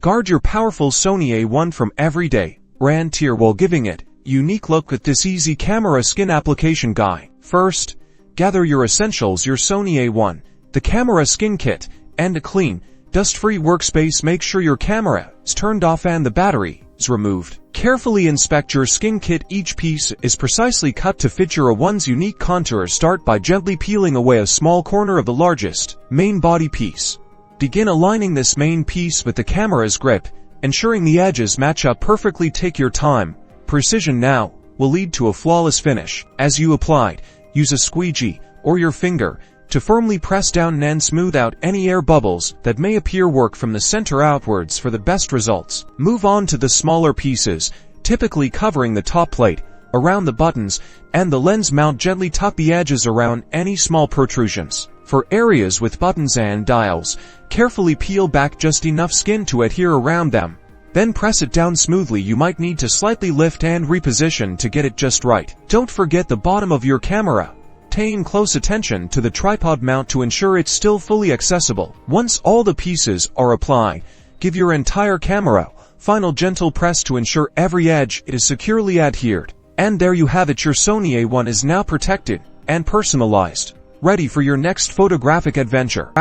Guard your powerful Sony A1 from everyday brand tear while giving it a unique look with this easy camera skin application guide. First, gather your essentials: your Sony A1, the camera skin kit, and a clean, dust-free workspace. Make sure your camera is turned off and the battery is removed. Carefully inspect your skin kit. Each piece is precisely cut to fit your A1's unique contours. Start by gently peeling away a small corner of the largest main body piece. Begin aligning this main piece with the camera's grip, ensuring the edges match up perfectly. Take your time. Precision now will lead to a flawless finish. As you applied, use a squeegee or your finger to firmly press down and smooth out any air bubbles that may appear. Work from the center outwards for the best results. Move on to the smaller pieces, typically covering the top plate, around the buttons, and the lens mount. Gently tuck the edges around any small protrusions. For areas with buttons and dials, carefully peel back just enough skin to adhere around them. Then press it down smoothly. You might need to slightly lift and reposition to get it just right. Don't forget the bottom of your camera. Paying close attention to the tripod mount to ensure it's still fully accessible. Once all the pieces are applied, give your entire camera final gentle press to ensure every edge is securely adhered. And there you have it. Your Sony A1 is now protected and personalized, ready for your next photographic adventure.